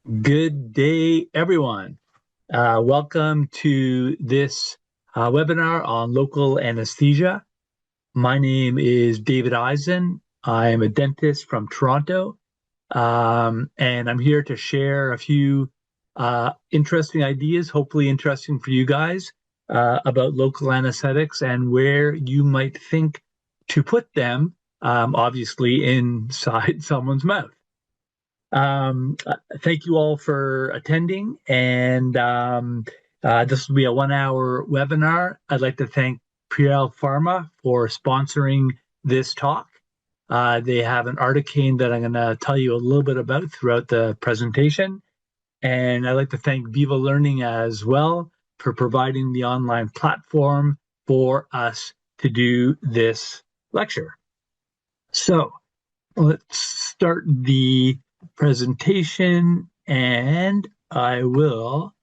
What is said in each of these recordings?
Good day, everyone. Welcome to this webinar on local anesthesia. My name is David Eisen. I am a dentist from Toronto, and I'm here to share a few interesting ideas, hopefully interesting for you guys, about local anesthetics and where you might think to put them, obviously inside someone's mouth. Thank you all for attending, and this will be a 1 hour webinar. I'd like to thank Priel Pharma for sponsoring this talk. They have an article that I'm going to tell you a little bit about throughout the presentation. And I'd like to thank Viva Learning as well for providing the online platform for us to do this lecture. So let's start the presentation, and I will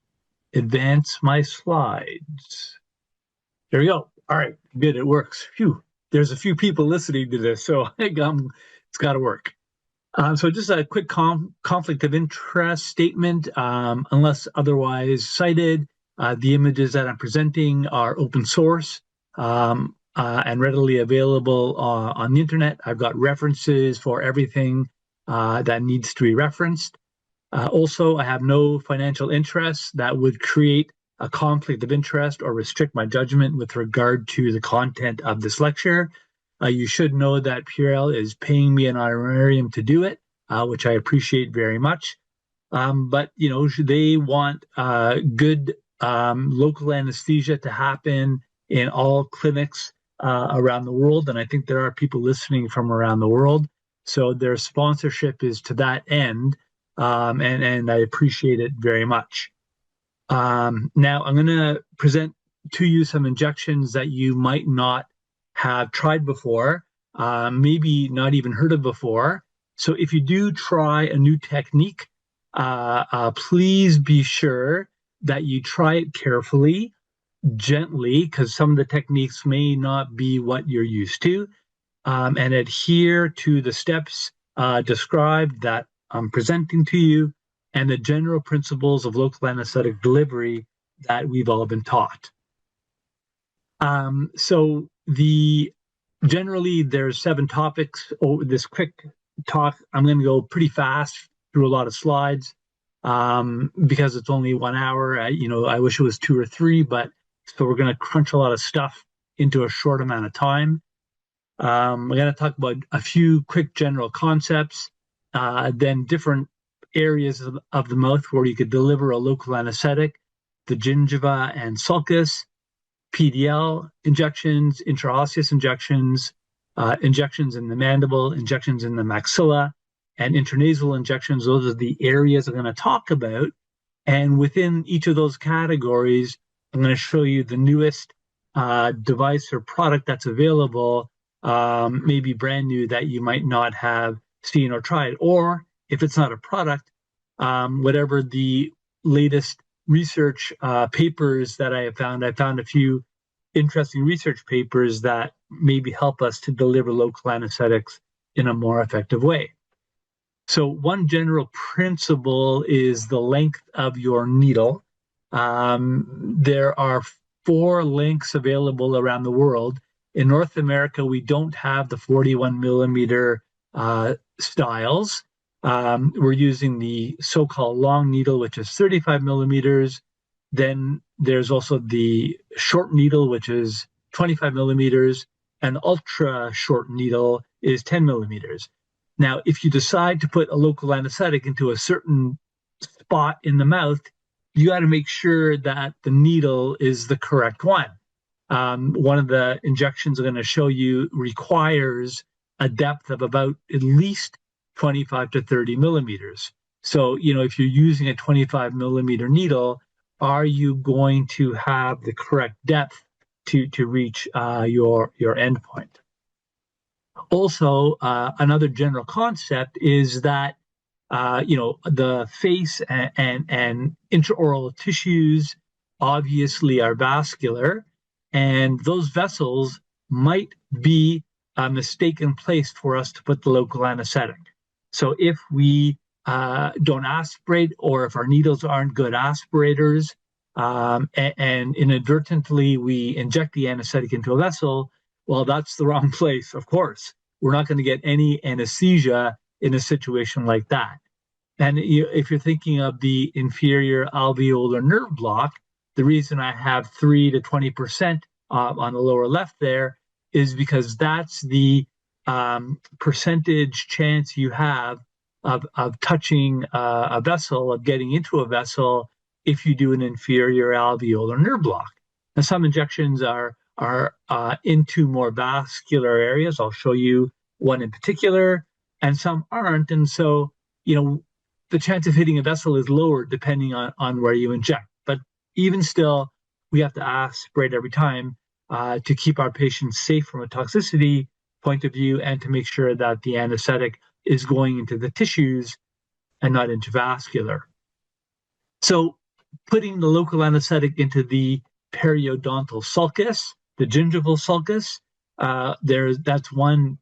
advance my slides. There we go. All right, good, it works. Phew, there's a few people listening to this, so it's got to work. So just a quick conflict of interest statement. Unless otherwise cited, the images that I'm presenting are open source and readily available on the internet. I've got references for everything that needs to be referenced. Also, I have no financial interests that would create a conflict of interest or restrict my judgment with regard to the content of this lecture. You should know that Purell is paying me an honorarium to do it, which I appreciate very much. But, you know, they want good local anesthesia to happen in all clinics around the world. And I think there are people listening from around the world. So their sponsorship is to that end, and I appreciate it very much. Now I'm going to present to you some injections that you might not have tried before, maybe not even heard of before. So if you do try a new technique, please be sure that you try it carefully, gently, because some of the techniques may not be what you're used to. And adhere to the steps described that I'm presenting to you and the general principles of local anesthetic delivery that we've all been taught. So generally there's 7 topics over this quick talk. I'm going to go pretty fast through a lot of slides because it's only 1 hour. I wish it was 2 or 3, but so we're going to crunch a lot of stuff into a short amount of time. We're going to talk about a few quick general concepts, then different areas of the mouth where you could deliver a local anesthetic, the gingiva and sulcus, PDL injections, intraosseous injections, injections in the mandible, injections in the maxilla, and intranasal injections. Those are the areas I'm going to talk about. And within each of those categories, I'm going to show you the newest device or product that's available, maybe brand new, that you might not have seen or tried. Or if it's not a product, whatever the latest research papers that I found a few interesting research papers that maybe help us to deliver local anesthetics in a more effective way. So one general principle is the length of your needle. There are 4 lengths available around the world. In North America, we don't have the 41 millimeter styles. We're using the so-called long needle, which is 35 millimeters. Then there's also the short needle, which is 25 millimeters, and the ultra short needle is 10 millimeters. Now, if you decide to put a local anesthetic into a certain spot in the mouth, you got to make sure that the needle is the correct one. One of the injections I'm going to show you requires a depth of about at least 25 to 30 millimeters. So, if you're using a 25 millimeter needle, are you going to have the correct depth to reach your endpoint? Also, another general concept is that the face and intraoral tissues obviously are vascular, and those vessels might be a mistaken place for us to put the local anesthetic. So if we don't aspirate, or if our needles aren't good aspirators, and inadvertently we inject the anesthetic into a vessel, well, that's the wrong place, of course. We're not going to get any anesthesia in a situation like that. And if you're thinking of the inferior alveolar nerve block, the reason I have 3 to 20% on the lower left there is because that's the percentage chance you have of touching a vessel, of getting into a vessel, if you do an inferior alveolar nerve block. Now, some injections are into more vascular areas. I'll show you one in particular, and some aren't. And so, the chance of hitting a vessel is lower depending on where you inject. But even still, we have to aspirate every time to keep our patients safe from a toxicity point of view, and to make sure that the anesthetic is going into the tissues and not intramuscular. So putting the local anesthetic into the periodontal sulcus, the gingival sulcus, that's one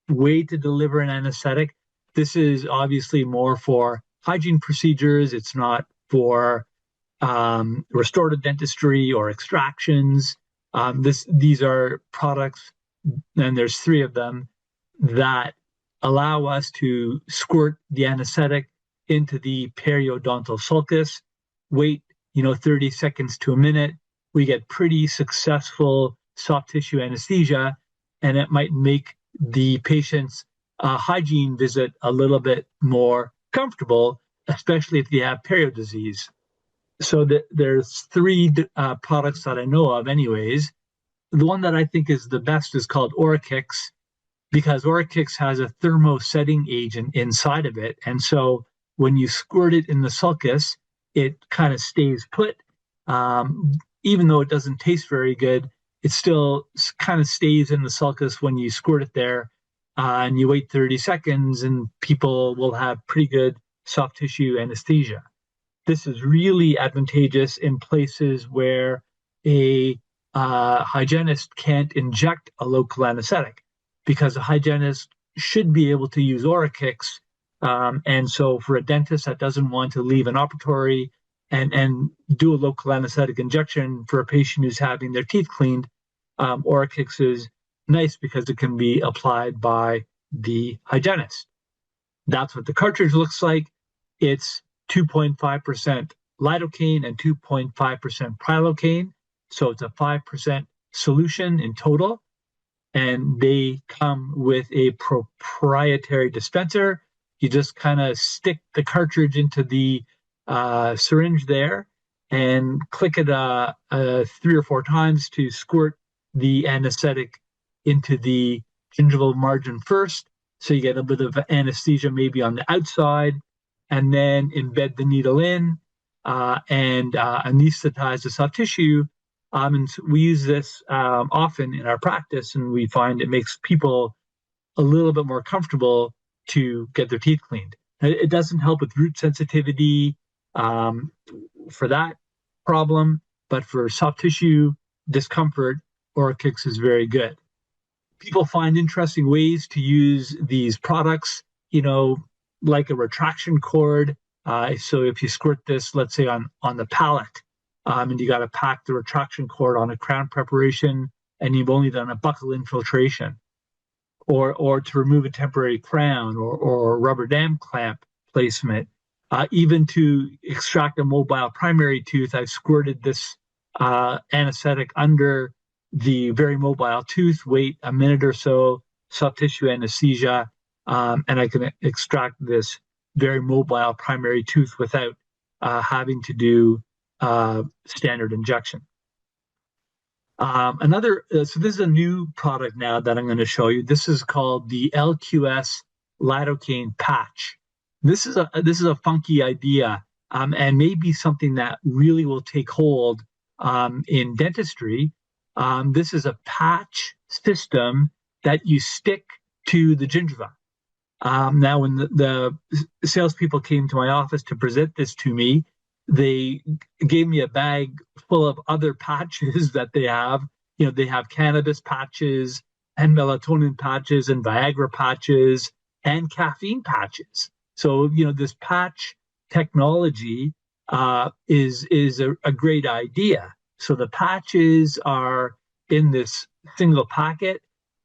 way to deliver an anesthetic. This is obviously more for hygiene procedures. It's not for restorative dentistry or extractions. These are products, and there's 3 of them, that allow us to squirt the anesthetic into the periodontal sulcus, wait 30 seconds to a minute. We get pretty successful soft tissue anesthesia, and it might make the patient's hygiene visit a little bit more comfortable, especially if they have perio disease. So there's 3 products that I know of anyways. The one that I think is the best is called Orachix, because Orachix has a thermosetting agent inside of it. And so when you squirt it in the sulcus, it kind of stays put. Even though it doesn't taste very good, it still kind of stays in the sulcus when you squirt it there. And you wait 30 seconds and people will have pretty good soft tissue anesthesia. This is really advantageous in places where a hygienist can't inject a local anesthetic, because a hygienist should be able to use Orachix. And so for a dentist that doesn't want to leave an operatory and do a local anesthetic injection for a patient who's having their teeth cleaned, Orachix is nice because it can be applied by the hygienist. That's what the cartridge looks like. It's 2.5% lidocaine and 2.5% prilocaine. So it's a 5% solution in total. And they come with a proprietary dispenser. You just kind of stick the cartridge into the syringe there and click it 3 or 4 times to squirt the anesthetic into the gingival margin first. So you get a bit of anesthesia maybe on the outside, and then embed the needle in and anesthetize the soft tissue. And so we use this often in our practice, and we find it makes people a little bit more comfortable to get their teeth cleaned. It doesn't help with root sensitivity for that problem, but for soft tissue discomfort, Orachix is very good. People find interesting ways to use these products, like a retraction cord. So if you squirt this, let's say on the palate, and you got to pack the retraction cord on a crown preparation, and you've only done a buccal infiltration, or to remove a temporary crown or rubber dam clamp placement, even to extract a mobile primary tooth. I've squirted this anesthetic under the very mobile tooth, wait a minute or so, soft tissue anesthesia, and I can extract this very mobile primary tooth without having to do standard injection. So this is a new product now that I'm going to show you. This is called the LQS lidocaine patch. This is a funky idea, and maybe something that really will take hold in dentistry. This is a patch system that you stick to the gingiva. Now, when the salespeople came to my office to present this to me, they gave me a bag full of other patches that they have. They have cannabis patches and melatonin patches and Viagra patches and caffeine patches. So, this patch technology is a great idea. So the patches are in this single packet,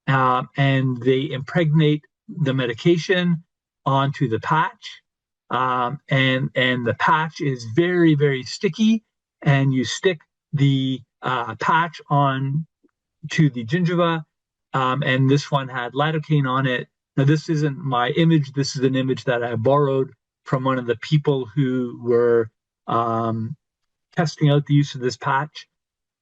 and they impregnate the medication onto the patch, and the patch is very, very sticky, and you stick the patch on to the gingiva, and this one had lidocaine on it. Now, this isn't my image. This is an image that I borrowed from one of the people who were testing out the use of this patch.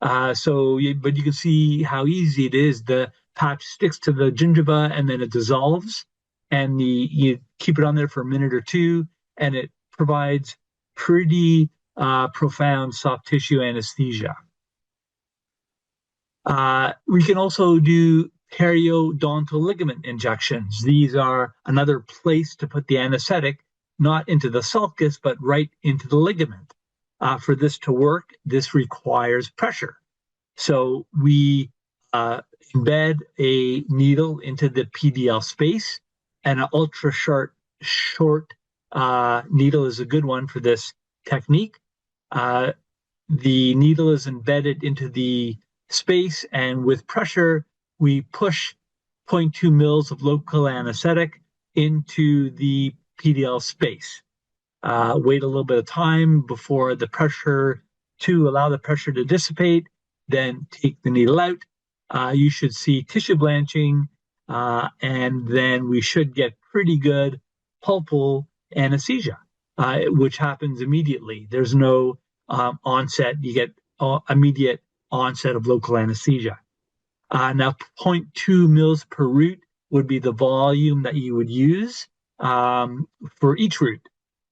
But you can see how easy it is. The patch sticks to the gingiva and then it dissolves, and you keep it on there for a minute or two, and it provides pretty profound soft tissue anesthesia. We can also do periodontal ligament injections. These are another place to put the anesthetic, not into the sulcus, but right into the ligament. For this to work, this requires pressure. So we embed a needle into the PDL space, and an ultra short needle is a good one for this technique. The needle is embedded into the space, and with pressure, we push 0.2 mils of local anesthetic into the PDL space. Wait a little bit of time before the pressure to allow the pressure to dissipate, then take the needle out. You should see tissue blanching, and then we should get pretty good pulpal anesthesia, which happens immediately. There's no onset. You get immediate onset of local anesthesia. Now, 0.2 mils per root would be the volume that you would use for each root.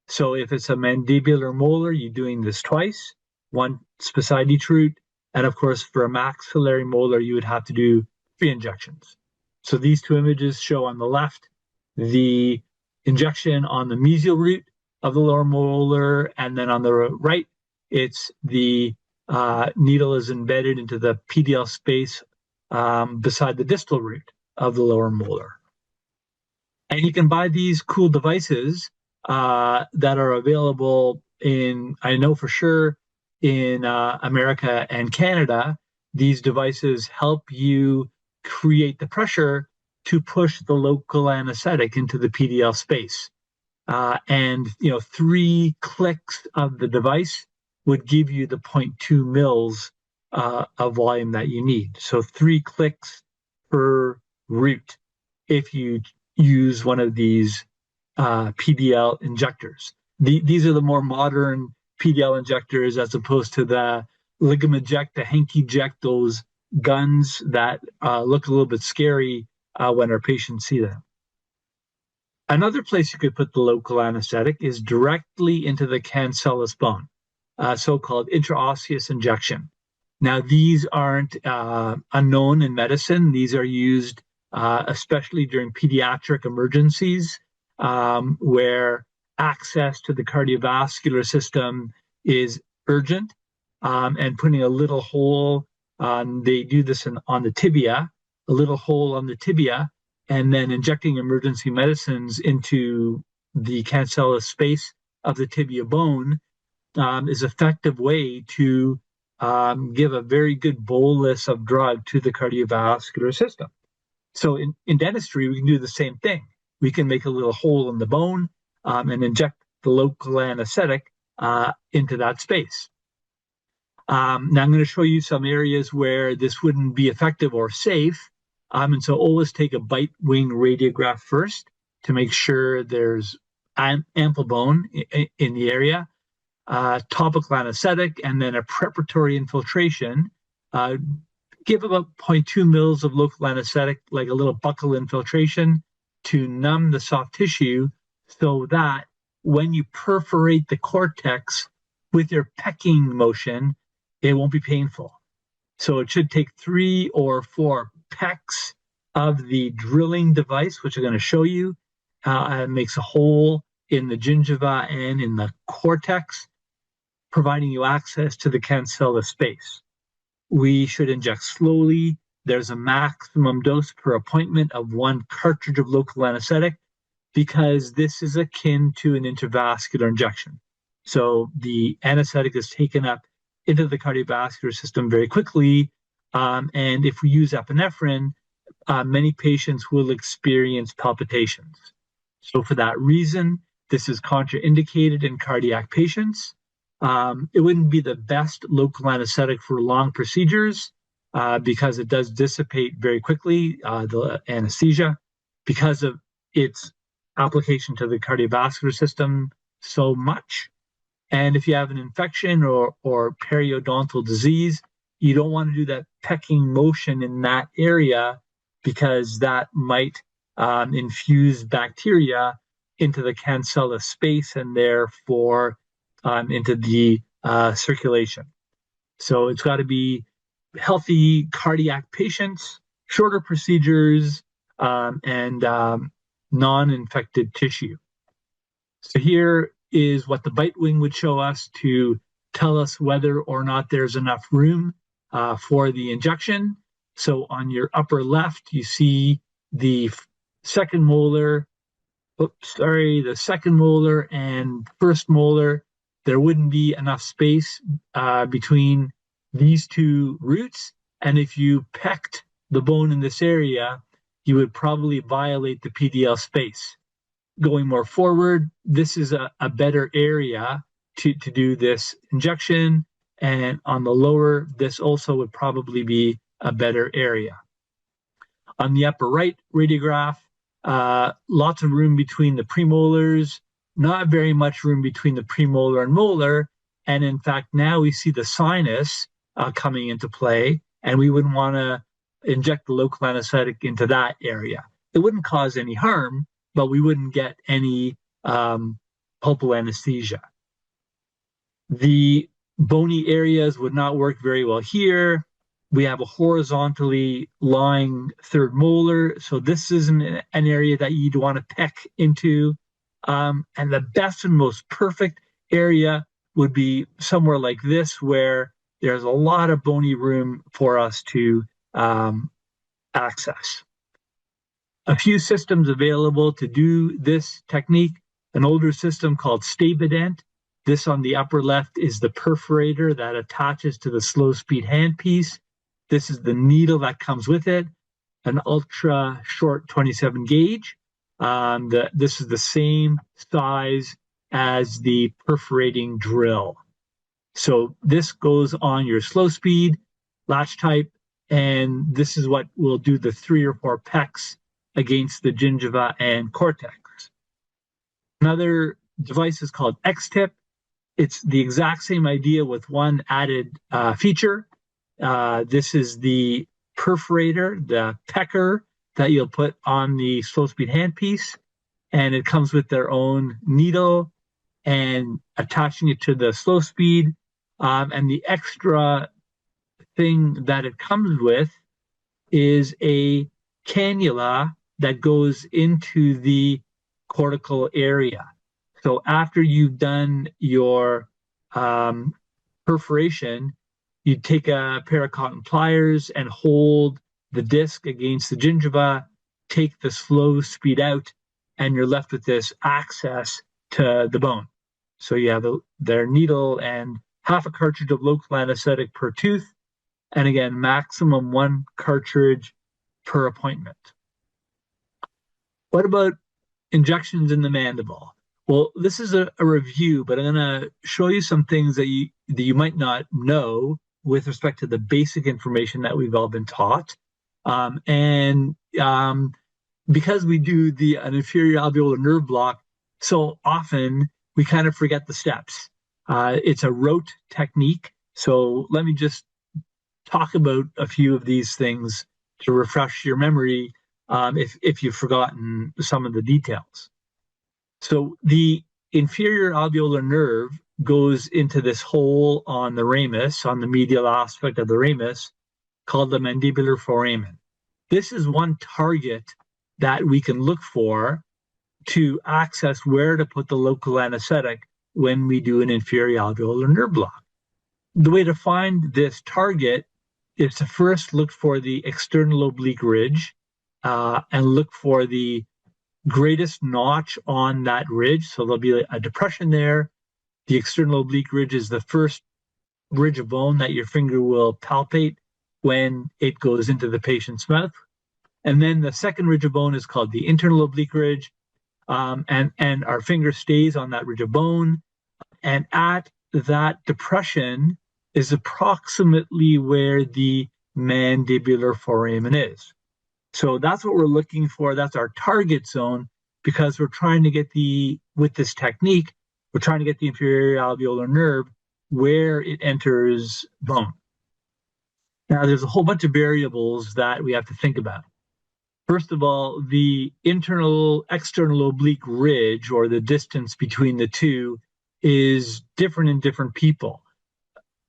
So if it's a mandibular molar, you're doing this twice, once beside each root. And of course, for a maxillary molar, you would have to do 3 injections. So these 2 images show on the left the injection on the mesial root of the lower molar, and then on the right, it's the needle is embedded into the PDL space beside the distal root of the lower molar. And you can buy these cool devices that are available in, I know for sure, in America and Canada. These devices help you create the pressure to push the local anesthetic into the PDL space. And 3 clicks of the device would give you the 0.2 mils of volume that you need. So 3 clicks per root if you use one of these PDL injectors. These are the more modern PDL injectors, as opposed to the ligament eject, the hanky eject, those guns that look a little bit scary when our patients see them. Another place you could put the local anesthetic is directly into the cancellous bone, so-called intraosseous injection. Now, these aren't unknown in medicine. These are used especially during pediatric emergencies, where access to the cardiovascular system is urgent, and putting a little hole they do this on the tibia, a little hole on the tibia, and then injecting emergency medicines into the cancellous space of the tibia bone is an effective way to give a very good bolus of drug to the cardiovascular system. So in dentistry, we can do the same thing. We can make a little hole in the bone and inject the local anesthetic into that space. Now I'm going to show you some areas where this wouldn't be effective or safe. And so always take a bite wing radiograph first to make sure there's ample bone in the area. Topical anesthetic, and then a preparatory infiltration. Give about 0.2 mils of local anesthetic, like a little buccal infiltration, to numb the soft tissue, so that when you perforate the cortex with your pecking motion, it won't be painful. So it should take 3 or 4 pecks of the drilling device, which I'm going to show you. It makes a hole in the gingiva and in the cortex, providing you access to the cancellous space. We should inject slowly. There's a maximum dose per appointment of 1 cartridge of local anesthetic. because this is akin to an intravascular injection. So the anesthetic is taken up into the cardiovascular system very quickly. And if we use epinephrine, many patients will experience palpitations. So for that reason, this is contraindicated in cardiac patients. It wouldn't be the best local anesthetic for long procedures because it does dissipate very quickly, the anesthesia, because of its application to the cardiovascular system so much. And if you have an infection or periodontal disease, you don't want to do that pecking motion in that area because that might infuse bacteria into the cancellous space and therefore into the circulation. So it's got to be healthy cardiac patients, shorter procedures, and non-infected tissue. So here is what the bite wing would show us to tell us whether or not there's enough room for the injection. So on your upper left, you see the second molar, the second molar and first molar. There wouldn't be enough space between these two roots. And if you pecked the bone in this area, you would probably violate the PDL space. Going more forward, this is a better area to do this injection. And on the lower, this also would probably be a better area. On the upper right radiograph, lots of room between the premolars, not very much room between the premolar and molar. And in fact, now we see the sinus coming into play, and we wouldn't want to inject the local anesthetic into that area. It wouldn't cause any harm, but we wouldn't get any pulpal anesthesia. The bony areas would not work very well here. We have a horizontally lying third molar, so this isn't an area that you'd want to peck into. And the best and most perfect area would be somewhere like this, where there's a lot of bony room for us to access. A few systems available to do this technique. An older system called Stavident. This on the upper left is the perforator that attaches to the slow speed handpiece. This is the needle that comes with it, an ultra short 27 gauge. This is the same size as the perforating drill. So this goes on your slow speed latch type, and this is what will do the 3 or 4 pecks against the gingiva and cortex. Another device is called X-tip. It's the exact same idea with one added feature. This is the perforator, the pecker that you'll put on the slow speed handpiece, and it comes with their own needle and attaching it to the slow speed. And the extra thing that it comes with is a cannula that goes into the cortical area. So after you've done your perforation, you take a pair of cotton pliers and hold the disc against the gingiva, take the slow speed out, and you're left with this access to the bone. So you have their needle and half a cartridge of local anesthetic per tooth, and again, maximum 1 cartridge per appointment. What about injections in the mandible? Well, this is a review, but I'm going to show you some things that you might not know with respect to the basic information that we've all been taught. Because we do an inferior alveolar nerve block so often, we kind of forget the steps. It's a rote technique. So let me just talk about a few of these things to refresh your memory if you've forgotten some of the details. So the inferior alveolar nerve goes into this hole on the ramus, on the medial aspect of the ramus, called the mandibular foramen. This is one target that we can look for to access where to put the local anesthetic when we do an inferior alveolar nerve block. The way to find this target is to first look for the external oblique ridge and look for the greatest notch on that ridge. So there'll be a depression there. The external oblique ridge is the first ridge of bone that your finger will palpate when it goes into the patient's mouth. And then the second ridge of bone is called the internal oblique ridge. And our finger stays on that ridge of bone. And at that depression is approximately where the mandibular foramen is. So that's what we're looking for. That's our target zone, because we're trying to get with this technique, we're trying to get the inferior alveolar nerve where it enters bone. Now, there's a whole bunch of variables that we have to think about. First of all, the external oblique ridge, or the distance between the two, is different in different people.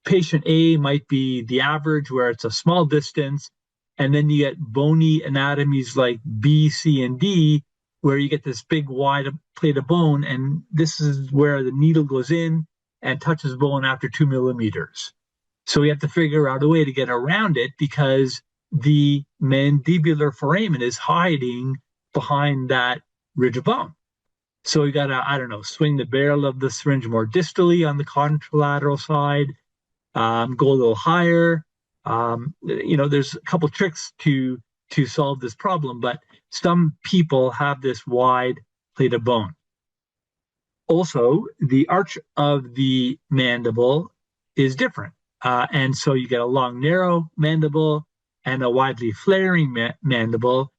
Patient A might be the average, where it's a small distance, and then you get bony anatomies like B, C, and D, where you get this big wide plate of bone, and this is where the needle goes in and touches bone after 2 millimeters. So we have to figure out a way to get around it, because the mandibular foramen is hiding behind that ridge of bone. So we got to, swing the barrel of the syringe more distally on the contralateral side, go a little higher. There's a couple tricks to solve this problem, but some people have this wide plate of bone. Also, the arch of the mandible is different. And so you get a long, narrow mandible and a widely flaring mandible.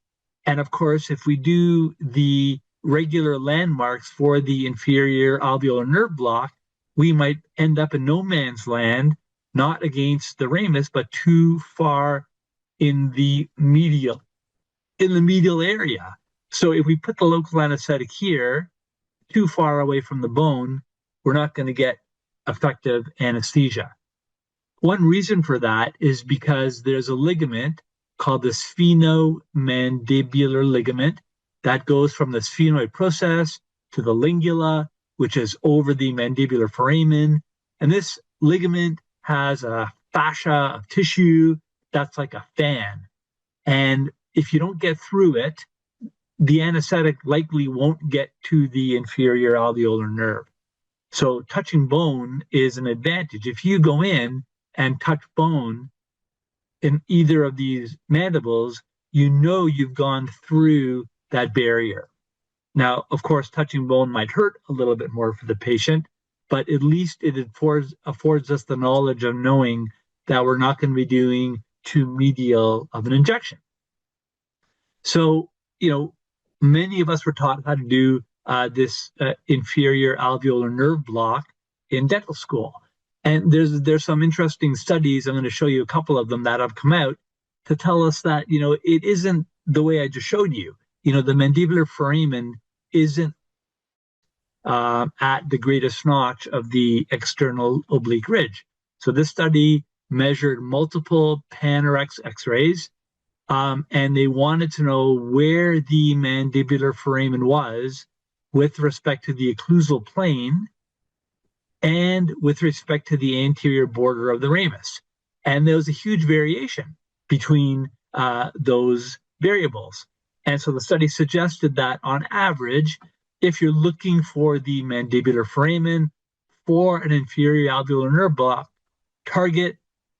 And of course, if we do the regular landmarks for the inferior alveolar nerve block, we might end up in no man's land, not against the ramus, but too far in the medial area. So if we put the local anesthetic here, too far away from the bone, we're not going to get effective anesthesia. One reason for that is because there's a ligament called the sphenomandibular ligament that goes from the sphenoid process to the lingula, which is over the mandibular foramen. And this ligament has a fascia of tissue that's like a fan. And if you don't get through it, the anesthetic likely won't get to the inferior alveolar nerve. So touching bone is an advantage. If you go in and touch bone in either of these mandibles, you've gone through that barrier. Now, of course, touching bone might hurt a little bit more for the patient, but at least it affords us the knowledge of knowing that we're not going to be doing too medial of an injection. So, many of us were taught how to do this inferior alveolar nerve block in dental school. And there's some interesting studies, I'm going to show you a couple of them that have come out to tell us that, it isn't the way I just showed you. The mandibular foramen isn't at the greatest notch of the external oblique ridge. So this study measured multiple pan-X X-rays, and they wanted to know where the mandibular foramen was with respect to the occlusal plane and with respect to the anterior border of the ramus. And there was a huge variation between those variables. And so the study suggested that on average, if you're looking for the mandibular foramen for an inferior alveolar nerve block, target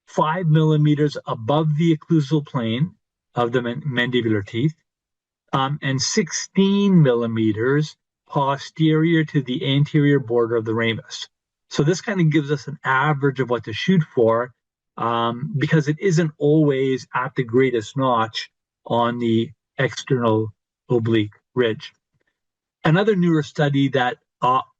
5 millimeters above the occlusal plane of the mandibular teeth, and 16 millimeters posterior to the anterior border of the ramus. So this kind of gives us an average of what to shoot for, because it isn't always at the greatest notch on the external oblique ridge. Another newer study that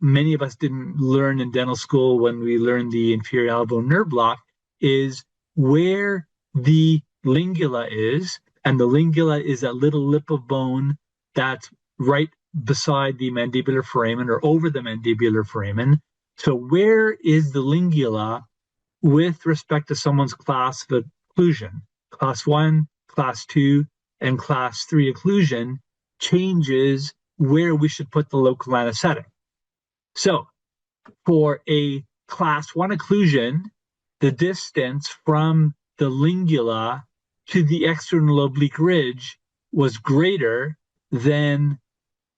many of us didn't learn in dental school when we learned the inferior alveolar nerve block is where the lingula is. And the lingula is a little lip of bone that's right beside the mandibular foramen or over the mandibular foramen. So where is the lingula with respect to someone's class of occlusion? Class 1, Class 2, and Class 3 occlusion changes where we should put the local anesthetic. So for a Class 1 occlusion, the distance from the lingula to the external oblique ridge was greater than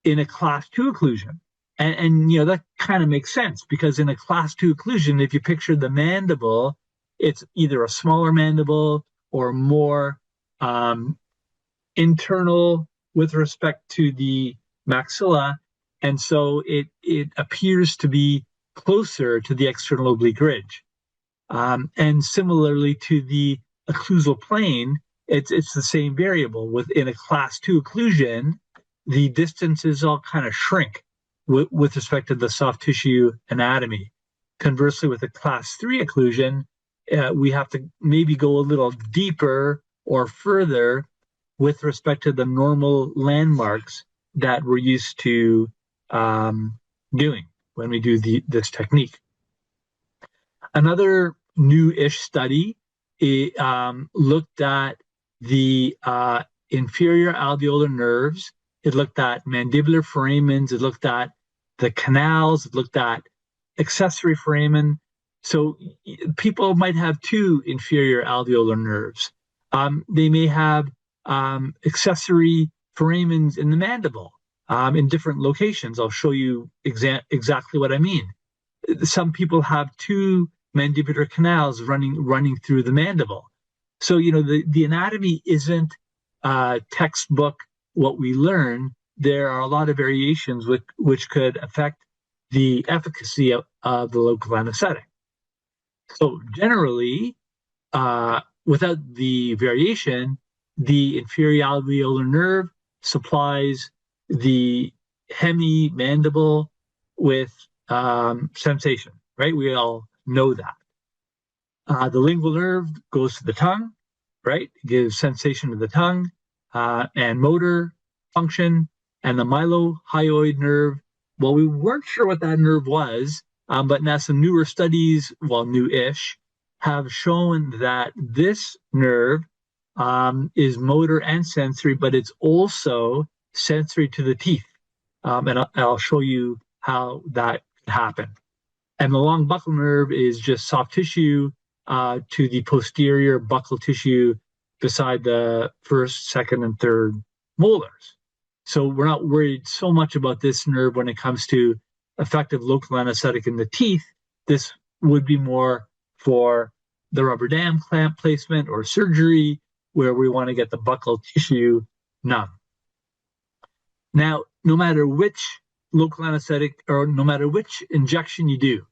in a class 2 occlusion. And that kind of makes sense, because in a class 2 occlusion, if you picture the mandible, it's either a smaller mandible or more internal with respect to the maxilla. And so it appears to be closer to the external oblique ridge. And similarly to the occlusal plane, it's the same variable. Within a class 2 occlusion, the distances all kind of shrink with respect to the soft tissue anatomy. Conversely, with a class 3 occlusion, we have to maybe go a little deeper or further with respect to the normal landmarks that we're used to doing when we do this technique. Another new-ish study looked at the inferior alveolar nerves. It looked at mandibular foramens. It looked at the canals. It looked at accessory foramen. So people might have two inferior alveolar nerves. They may have accessory foramens in the mandible in different locations. I'll show you exactly what I mean. Some people have two mandibular canals running through the mandible. So, the anatomy isn't textbook what we learn. There are a lot of variations which could affect the efficacy of the local anesthetic. So generally, without the variation, the inferior alveolar nerve supplies the hemimandible with sensation, right? We all know that. The lingual nerve goes to the tongue, right? It gives sensation to the tongue and motor function. And the mylohyoid nerve, well, we weren't sure what that nerve was, but now some newer studies, well, new-ish, have shown that this nerve is motor and sensory, but it's also sensory to the teeth. And I'll show you how that could happen. And the long buccal nerve is just soft tissue to the posterior buccal tissue beside the first, second, and third molars. So we're not worried so much about this nerve when it comes to effective local anesthetic in the teeth. This would be more for the rubber dam clamp placement or surgery where we want to get the buccal tissue numb. Now, no matter which local anesthetic or no matter which injection you do,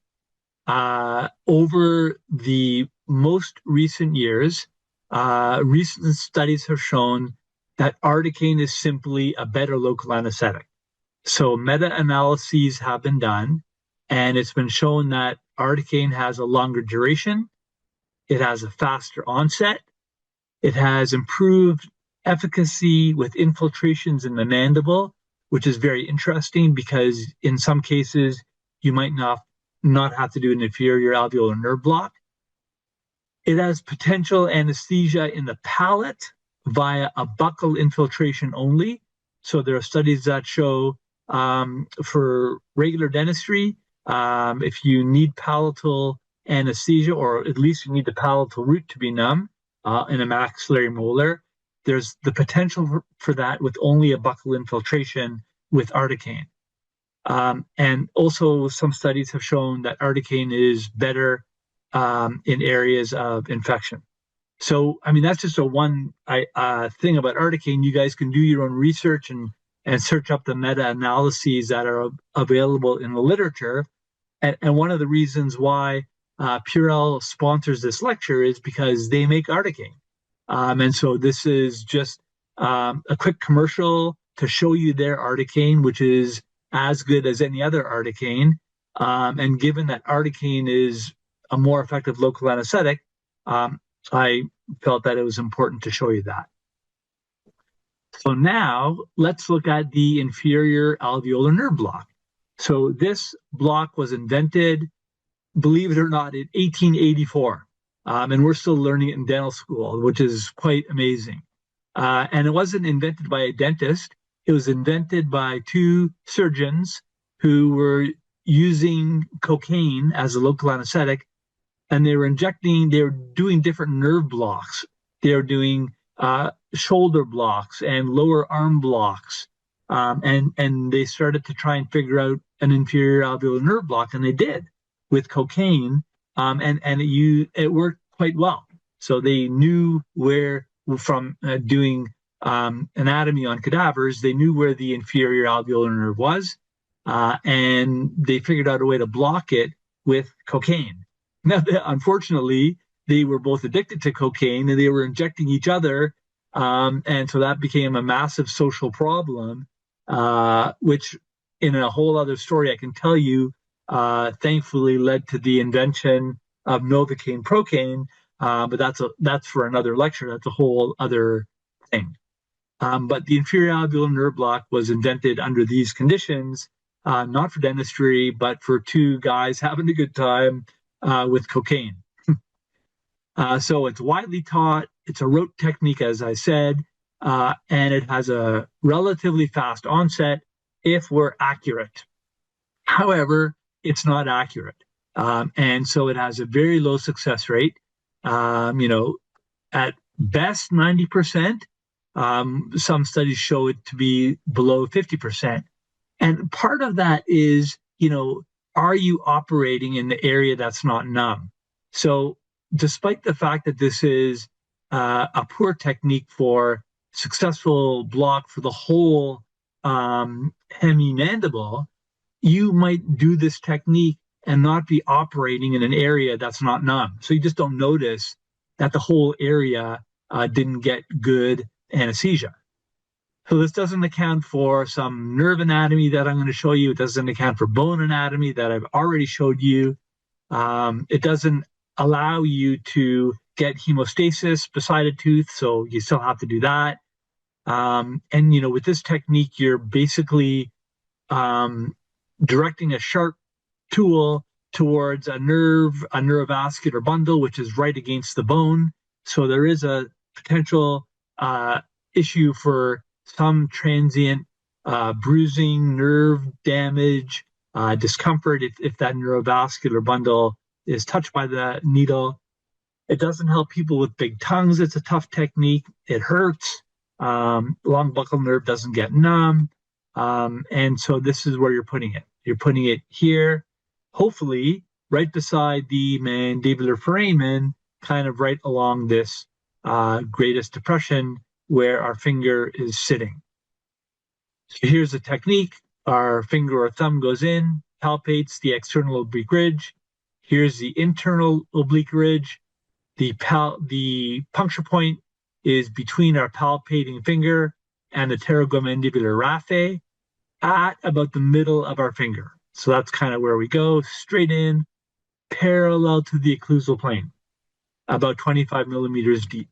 over the most recent years, recent studies have shown that articaine is simply a better local anesthetic. So meta-analyses have been done, and it's been shown that articaine has a longer duration, it has a faster onset, it has improved efficacy with infiltrations in the mandible, which is very interesting because in some cases you might not have to do an inferior alveolar nerve block. It has potential anesthesia in the palate via a buccal infiltration only. So there are studies that show for regular dentistry, if you need palatal anesthesia, or at least you need the palatal root to be numb in a maxillary molar, there's the potential for that with only a buccal infiltration with articaine. And also some studies have shown that articaine is better in areas of infection. So, I mean, that's just one thing about articaine. You guys can do your own research and search up the meta-analyses that are available in the literature. And one of the reasons why Purell sponsors this lecture is because they make articaine. And so this is just a quick commercial to show you their articaine, which is as good as any other articaine. And given that articaine is a more effective local anesthetic, I felt that it was important to show you that. So now let's look at the inferior alveolar nerve block. So this block was invented, believe it or not, in 1884. And we're still learning it in dental school, which is quite amazing. And it wasn't invented by a dentist. It was invented by two surgeons who were using cocaine as a local anesthetic, and they were doing different nerve blocks. They were doing shoulder blocks and lower arm blocks and they started to try and figure out an inferior alveolar nerve block, and they did with cocaine, and it worked quite well. So they knew where, from doing anatomy on cadavers, they knew where the inferior alveolar nerve was, and they figured out a way to block it with cocaine. Now, unfortunately, they were both addicted to cocaine and they were injecting each other, and so that became a massive social problem, which, in a whole other story I can tell you, thankfully led to the invention of Novocaine Procaine, but that's for another lecture. That's a whole other thing. But the inferior alveolar nerve block was invented under these conditions, not for dentistry, but for two guys having a good time with cocaine. So it's widely taught. It's a rote technique, as I said, and it has a relatively fast onset if we're accurate. However, it's not accurate. And so it has a very low success rate. At best 90%. Some studies show it to be below 50%. And part of that is, are you operating in the area that's not numb? So despite the fact that this is a poor technique for successful block for the whole hemimandible, you might do this technique and not be operating in an area that's not numb. So you just don't notice that the whole area didn't get good anesthesia. So this doesn't account for some nerve anatomy that I'm going to show you. It doesn't account for bone anatomy that I've already showed you. It doesn't allow you to get hemostasis beside a tooth, so you still have to do that. And with this technique, you're basically directing a sharp tool towards a neurovascular bundle, which is right against the bone. So there is a potential issue for some transient bruising, nerve damage, discomfort if that neurovascular bundle is touched by the needle. It doesn't help people with big tongues. It's a tough technique. It hurts. Long buccal nerve doesn't get numb. And so this is where you're putting it. You're putting it here, hopefully right beside the mandibular foramen, kind of right along this greatest depression where our finger is sitting. So here's the technique. Our finger or thumb goes in, palpates the external oblique ridge. Here's the internal oblique ridge. The puncture point is between our palpating finger and the pterygomandibular raphe at about the middle of our finger. So that's kind of where we go, straight in, parallel to the occlusal plane, about 25 millimeters deep.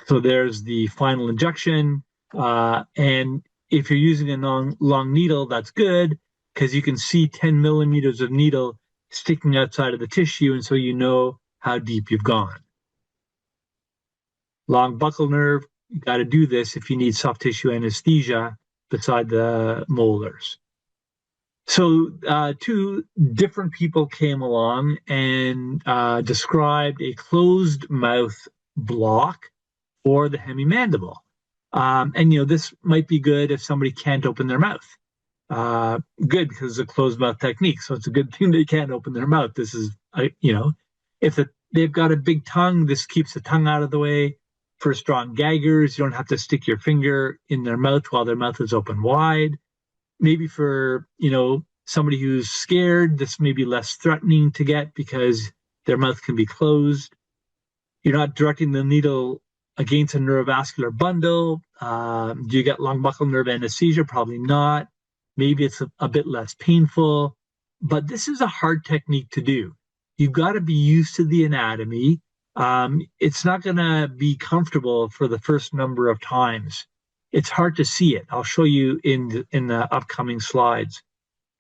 So there's the final injection. And if you're using a long needle, that's good, because you can see 10 millimeters of needle sticking outside of the tissue, and so you know how deep you've gone. Long buccal nerve, you got to do this if you need soft tissue anesthesia beside the molars. So two different people came along and described a closed mouth block for the hemimandible. And this might be good if somebody can't open their mouth. Good, because it's a closed mouth technique, so it's a good thing they can't open their mouth. This is, if they've got a big tongue, this keeps the tongue out of the way. For strong gaggers, you don't have to stick your finger in their mouth while their mouth is open wide. Maybe for, somebody who's scared, this may be less threatening to get because their mouth can be closed. You're not directing the needle against a neurovascular bundle. Do you get long buccal nerve anesthesia? Probably not. Maybe it's a bit less painful, but this is a hard technique to do. You've got to be used to the anatomy. It's not going to be comfortable for the first number of times. It's hard to see it. I'll show you in the upcoming slides.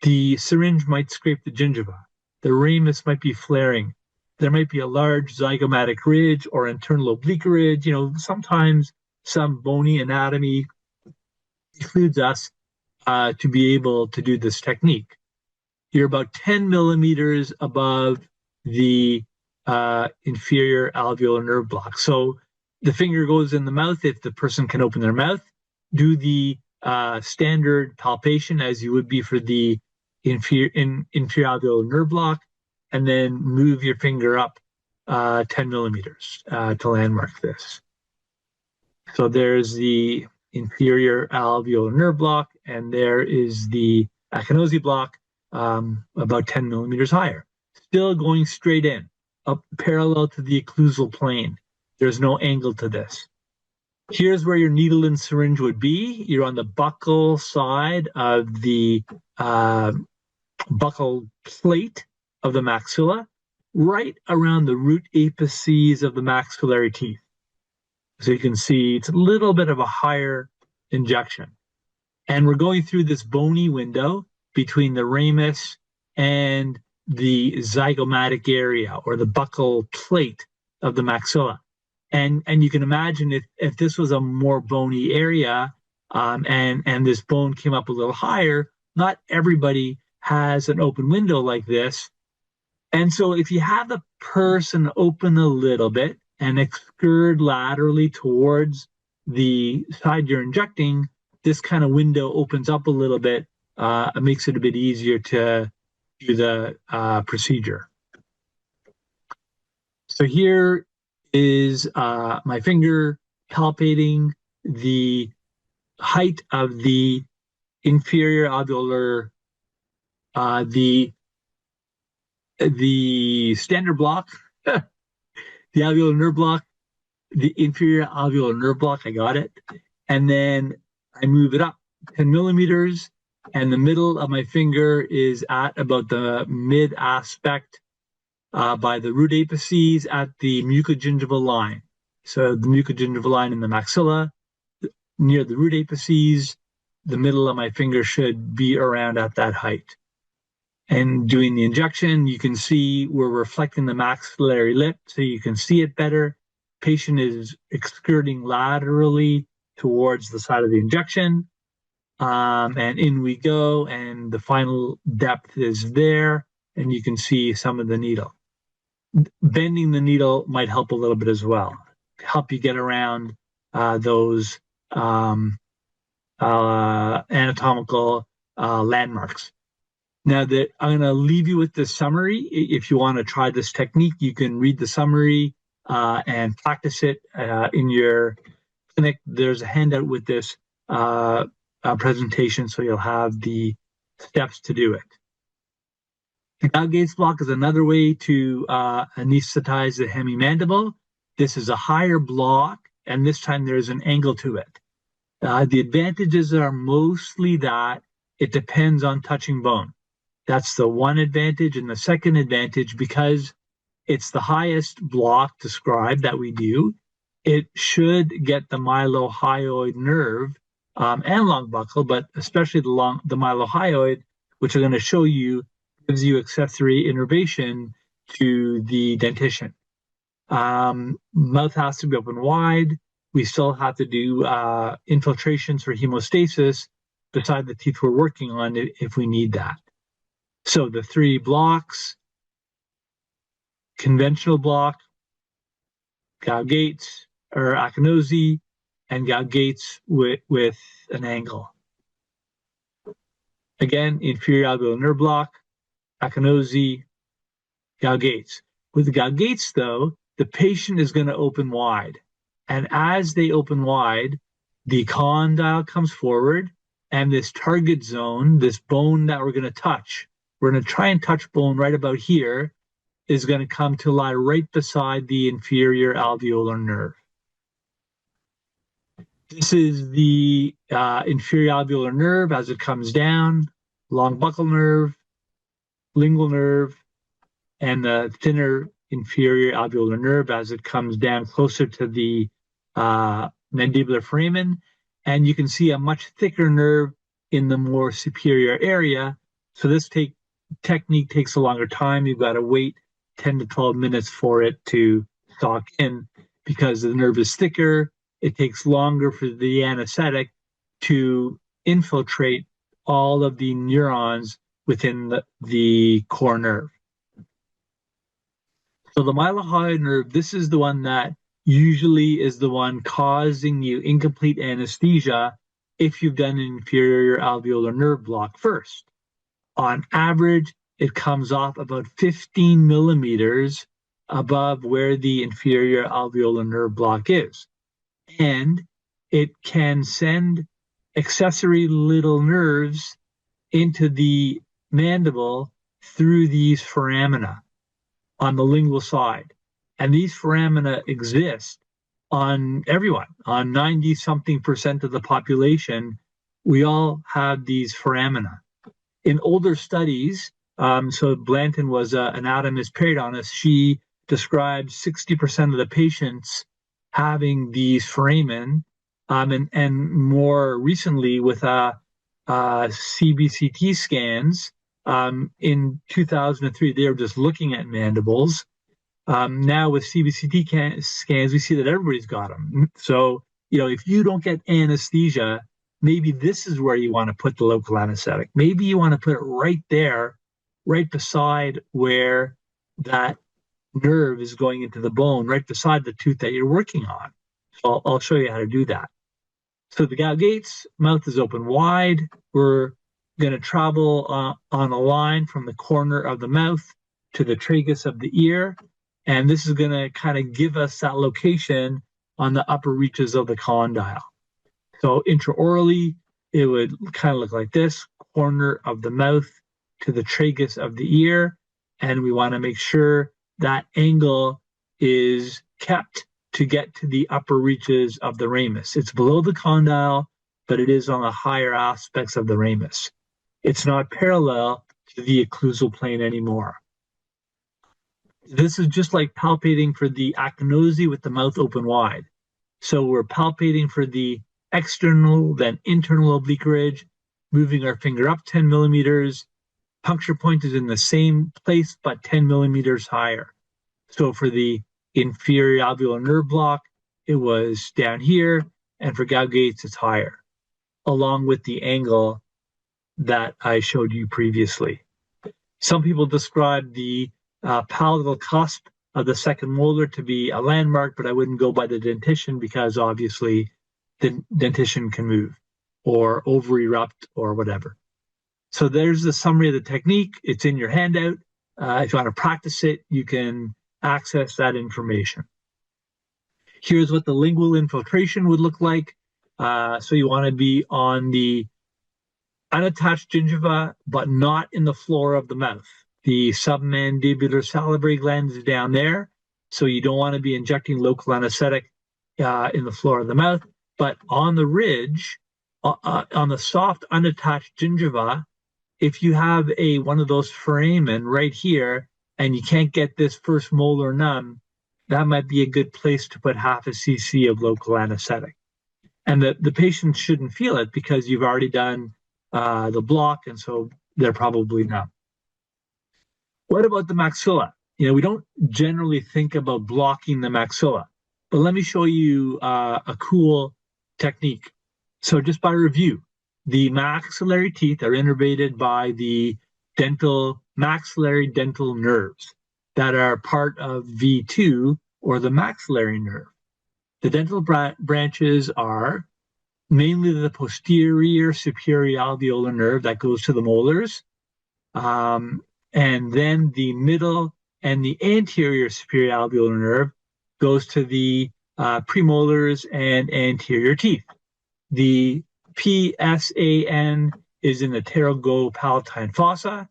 The syringe might scrape the gingiva. The ramus might be flaring. There might be a large zygomatic ridge or internal oblique ridge. Sometimes some bony anatomy precludes us to be able to do this technique. You're about 10 millimeters above the inferior alveolar nerve block. So, the finger goes in the mouth if the person can open their mouth. Do the standard palpation as you would be for the inferior alveolar nerve block, and then move your finger up 10 millimeters to landmark this. So there's the inferior alveolar nerve block, and there is the Anesthesia block about 10 millimeters higher. Still going straight in, up parallel to the occlusal plane. There's no angle to this. Here's where your needle and syringe would be. You're on the buccal side of the buccal plate of the maxilla, right around the root apices of the maxillary teeth. So you can see it's a little bit of a higher injection. And we're going through this bony window between the ramus and the zygomatic area, or the buccal plate of the maxilla. And you can imagine if this was a more bony area and this bone came up a little higher, not everybody has an open window like this. And so if you have the person open a little bit and excurd laterally towards the side you're injecting, this kind of window opens up a little bit. It makes it a bit easier to do the procedure. So here is my finger palpating the height of the inferior alveolar, the standard block, the alveolar nerve block, the inferior alveolar nerve block, I got it. And then I move it up 10 millimeters, and the middle of my finger is at about the mid aspect by the root apices at the mucogingival line. So the mucogingival line in the maxilla, near the root apices, the middle of my finger should be around at that height. And doing the injection, you can see we're reflecting the maxillary lip, so you can see it better. Patient is excurting laterally towards the side of the injection. And in we go, and the final depth is there, and you can see some of the needle. Bending the needle might help a little bit as well, help you get around those anatomical landmarks. Now that I'm going to leave you with this summary. If you want to try this technique, you can read the summary and practice it in your clinic. There's a handout with this presentation, so you'll have the steps to do it. The Gaugates block is another way to anesthetize the hemimandible. This is a higher block, and this time there's an angle to it. The advantages are mostly that it depends on touching bone. That's the one advantage. And the second advantage, because it's the highest block described that we do, it should get the mylohyoid nerve and long buccal, but especially the mylohyoid, which I'm going to show you, gives you accessory innervation to the dentition. Mouth has to be open wide. We still have to do infiltrations for hemostasis beside the teeth we're working on if we need that. So the three blocks: conventional block, Gaugates or Akinosi, and Gaugates with an angle. Again, inferior alveolar nerve block, Akinosi, Gaugates. With the Gaugates, though, the patient is going to open wide. And as they open wide, the condyle comes forward, and this target zone, this bone that we're going to touch, we're going to try and touch bone right about here, is going to come to lie right beside the inferior alveolar nerve. This is the inferior alveolar nerve as it comes down, long buccal nerve, lingual nerve, and the thinner inferior alveolar nerve as it comes down closer to the mandibular foramen. And you can see a much thicker nerve in the more superior area. So this technique takes a longer time. You've got to wait 10 to 12 minutes for it to soak in because the nerve is thicker. It takes longer for the anesthetic to infiltrate all of the neurons within the core nerve. So the mylohyoid nerve, this is the one that usually is the one causing you incomplete anesthesia if you've done an inferior alveolar nerve block first. On average, it comes off about 15 millimeters above where the inferior alveolar nerve block is. And it can send accessory little nerves into the mandible through these foramina on the lingual side. And these foramina exist on everyone, on 90 something percent of the population. We all have these foramina. In older studies, so Blanton was an anatomist periodontist, she described 60% of the patients having these foramen, and more recently with CBCT scans, in 2003, they were just looking at mandibles. Now with CBCT scans, we see that everybody's got them. So, if you don't get anesthesia, maybe this is where you want to put the local anesthetic. Maybe you want to put it right there, right beside where that nerve is going into the bone, right beside the tooth that you're working on. So I'll show you how to do that. So the gout gates, mouth is open wide. We're going to travel on a line from the corner of the mouth to the tragus of the ear. And this is going to kind of give us that location on the upper reaches of the condyle. So intraorally, it would kind of look like this, corner of the mouth to the tragus of the ear. And we want to make sure that angle is kept to get to the upper reaches of the ramus. It's below the condyle, but it is on the higher aspects of the ramus. It's not parallel to the occlusal plane anymore. This is just like palpating for the actinosy with the mouth open wide. So we're palpating for the external, then internal oblique ridge, moving our finger up 10 millimeters. Puncture point is in the same place, but 10 millimeters higher. So for the inferior alveolar nerve block, it was down here, and for gout gates, it's higher, along with the angle that I showed you previously. Some people describe the palatal cusp of the second molar to be a landmark, but I wouldn't go by the dentition because obviously the dentition can move or over-erupt or whatever. So there's the summary of the technique. It's in your handout. If you want to practice it, you can access that information. Here's what the lingual infiltration would look like. So you want to be on the unattached gingiva, but not in the floor of the mouth. The submandibular salivary gland is down there, so you don't want to be injecting local anesthetic in the floor of the mouth. But on the ridge, on the soft unattached gingiva, if you have one of those foramen right here and you can't get this first molar numb, that might be a good place to put half a cc of local anesthetic. And the patient shouldn't feel it because you've already done the block, and so they're probably numb. What about the maxilla? We don't generally think about blocking the maxilla, but let me show you a cool technique. So just by review, the maxillary teeth are innervated by the maxillary dental nerves that are part of V2, or the maxillary nerve. The dental branches are mainly the posterior superior alveolar nerve that goes to the molars, and then the middle and the anterior superior alveolar nerve goes to the premolars and anterior teeth. The PSAN is in the pterygopalatine fossa,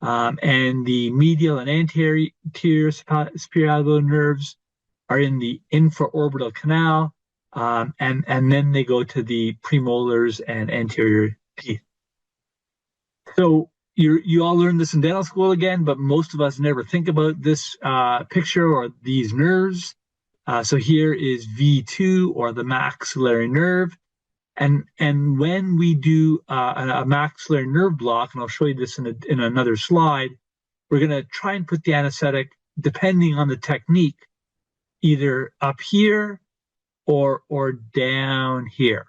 and the medial and anterior superior alveolar nerves are in the infraorbital canal, and then they go to the premolars and anterior teeth. So you all learned this in dental school again, but most of us never think about this picture or these nerves. So here is V2, or the maxillary nerve. And when we do a maxillary nerve block, and I'll show you this in another slide, we're going to try and put the anesthetic, depending on the technique, either up here or down here.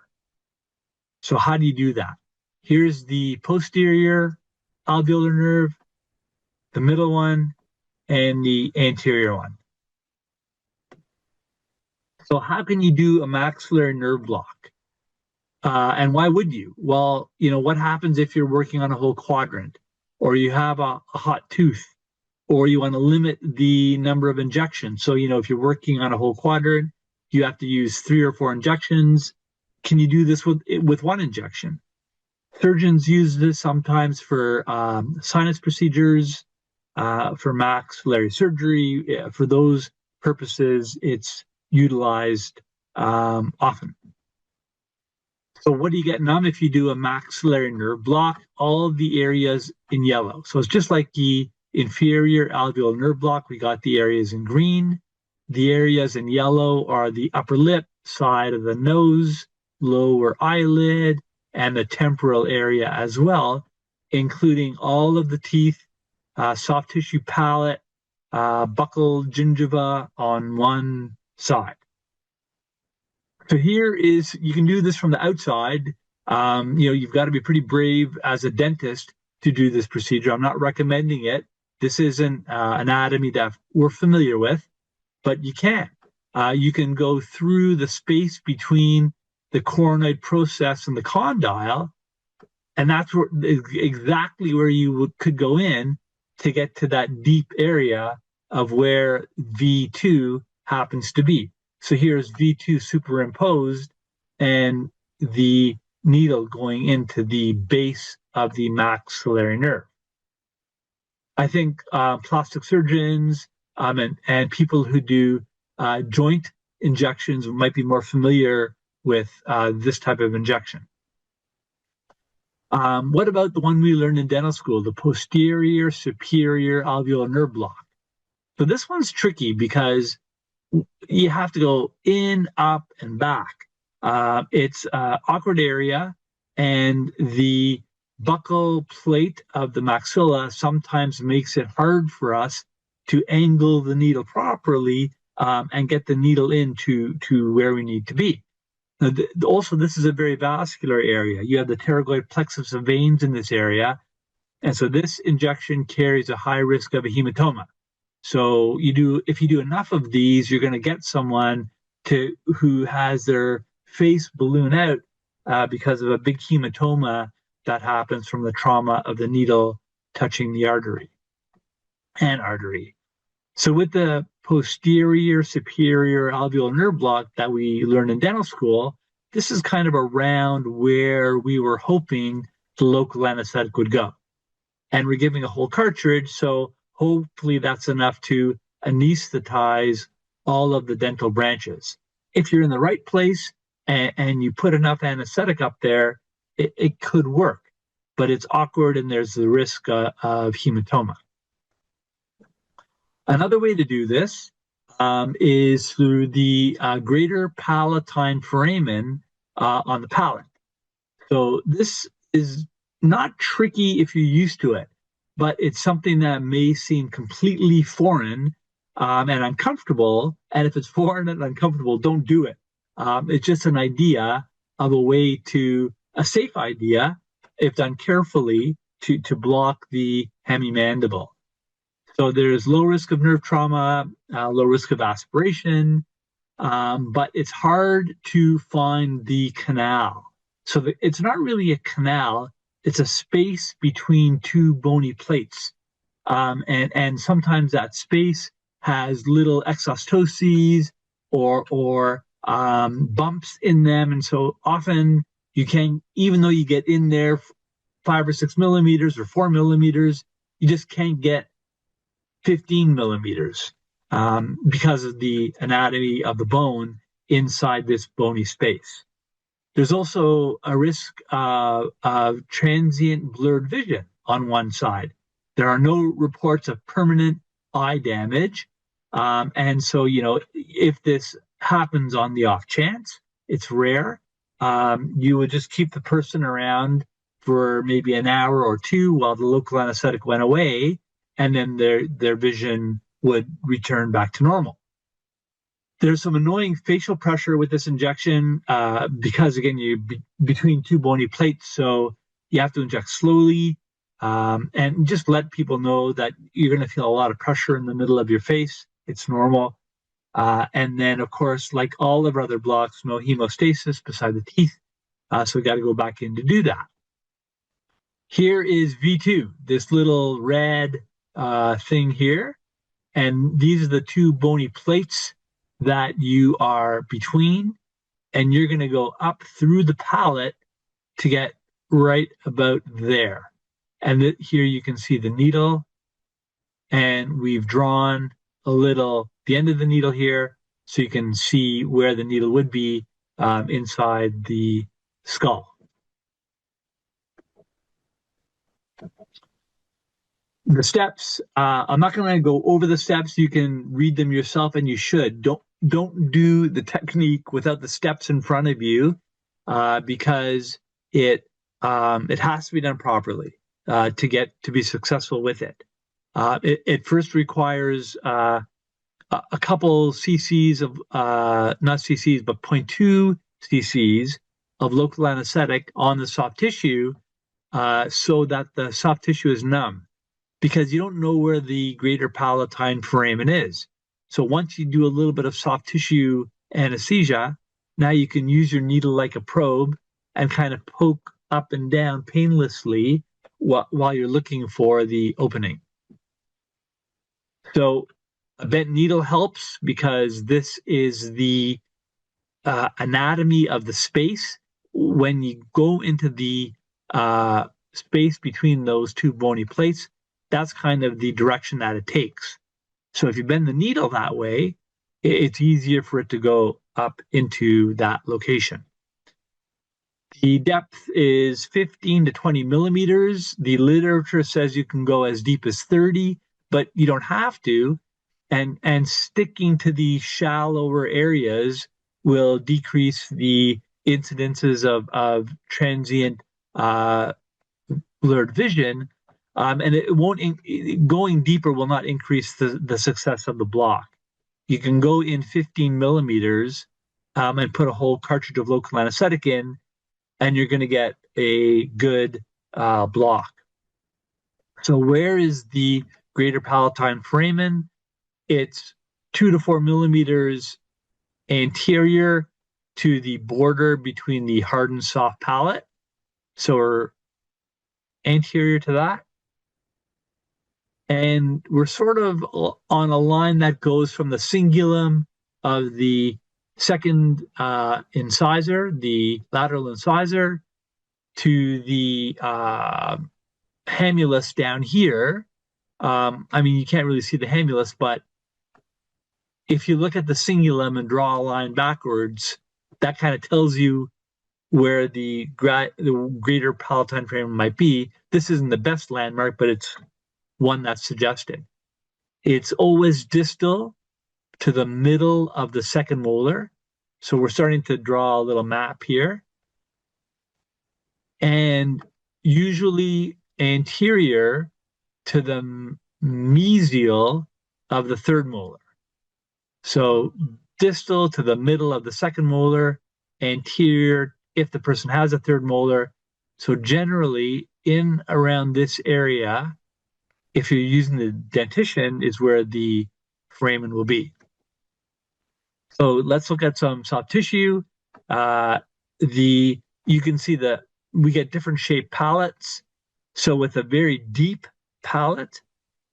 So how do you do that? Here's the posterior alveolar nerve, the middle one, and the anterior one. So how can you do a maxillary nerve block? And why would you? Well, what happens if you're working on a whole quadrant, or you have a hot tooth, or you want to limit the number of injections? So, if you're working on a whole quadrant, you have to use 3 or 4 injections. Can you do this with one injection? Surgeons use this sometimes for sinus procedures, for maxillary surgery. For those purposes, it's utilized often. So what do you get numb if you do a maxillary nerve block? All of the areas in yellow. So it's just like the inferior alveolar nerve block. We got the areas in green. The areas in yellow are the upper lip, side of the nose, lower eyelid, and the temporal area as well, including all of the teeth, soft tissue palate, buccal gingiva on one side. So here is, you can do this from the outside. You've got to be pretty brave as a dentist to do this procedure. I'm not recommending it. This isn't anatomy that we're familiar with, but you can. You can go through the space between the coronoid process and the condyle, and that's exactly where you could go in to get to that deep area of where V2 happens to be. So here's V2 superimposed and the needle going into the base of the maxillary nerve. I think plastic surgeons and people who do joint injections might be more familiar with this type of injection. What about the one we learned in dental school, the posterior superior alveolar nerve block? So this one's tricky because you have to go in, up, and back. It's an awkward area, and the buccal plate of the maxilla sometimes makes it hard for us to angle the needle properly and get the needle into where we need to be. Now, also, this is a very vascular area. You have the pterygoid plexus of veins in this area, and so this injection carries a high risk of a hematoma. So if you do enough of these, you're going to get someone who has their face balloon out because of a big hematoma that happens from the trauma of the needle touching the artery. So with the posterior superior alveolar nerve block that we learned in dental school, this is kind of around where we were hoping the local anesthetic would go. And we're giving a whole cartridge, so hopefully that's enough to anesthetize all of the dental branches. If you're in the right place and you put enough anesthetic up there, it could work, but it's awkward and there's the risk of hematoma. Another way to do this is through the greater palatine foramen on the palate. So this is not tricky if you're used to it, but it's something that may seem completely foreign and uncomfortable. And if it's foreign and uncomfortable, don't do it. It's just an idea of a safe idea, if done carefully, to block the hemimandible. So there's low risk of nerve trauma, low risk of aspiration, but it's hard to find the canal. So it's not really a canal. It's a space between two bony plates. And sometimes that space has little exostoses or bumps in them. And so often you can, even though you get in there 5 or 6 millimeters or 4 millimeters, you just can't get 15 millimeters because of the anatomy of the bone inside this bony space. There's also a risk of transient blurred vision on one side. There are no reports of permanent eye damage. And so, if this happens on the off chance, it's rare. You would just keep the person around for maybe an hour or two while the local anesthetic went away, and then their vision would return back to normal. There's some annoying facial pressure with this injection because, again, you're between two bony plates, so you have to inject slowly and just let people know that you're going to feel a lot of pressure in the middle of your face. It's normal. And then, of course, like all of our other blocks, no hemostasis beside the teeth. So we got to go back in to do that. Here is V2, this little red thing here. And these are the two bony plates that you are between. And you're going to go up through the palate to get right about there. And here you can see the needle. And we've drawn the end of the needle here, so you can see where the needle would be inside the skull. The steps, I'm not going to go over the steps. You can read them yourself, and you should. Don't do the technique without the steps in front of you, because it has to be done properly to be successful with it. It first requires a couple cc's of not cc's but 0.2 cc's of local anesthetic on the soft tissue, so that the soft tissue is numb, because you don't know where the greater palatine foramen is. So once you do a little bit of soft tissue anesthesia, now you can use your needle like a probe and kind of poke up and down painlessly while you're looking for the opening. So a bent needle helps because this is the anatomy of the space. When you go into the space between those two bony plates, that's kind of the direction that it takes. So if you bend the needle that way, it's easier for it to go up into that location. The depth is 15 to 20 millimeters. The literature says you can go as deep as 30, but you don't have to. And sticking to the shallower areas will decrease the incidences of transient blurred vision. And it won't. Going deeper will not increase the success of the block. You can go in 15 millimeters and put a whole cartridge of local anesthetic in, and you're going to get a good block. So where is the greater palatine foramen? It's 2 to 4 millimeters anterior to the border between the hard and soft palate. So we're anterior to that. And we're sort of on a line that goes from the cingulum of the second incisor, the lateral incisor, to the hamulus down here. I mean, you can't really see the hamulus, but if you look at the cingulum and draw a line backwards, that kind of tells you where the greater palatine foramen might be. This isn't the best landmark, but it's one that's suggested. It's always distal to the middle of the second molar. So we're starting to draw a little map here. And usually anterior to the mesial of the third molar. So distal to the middle of the second molar, anterior if the person has a third molar. So generally in around this area, if you're using the dentition, is where the foramen will be. So let's look at some soft tissue. You can see that we get different shaped palates. So with a very deep palate,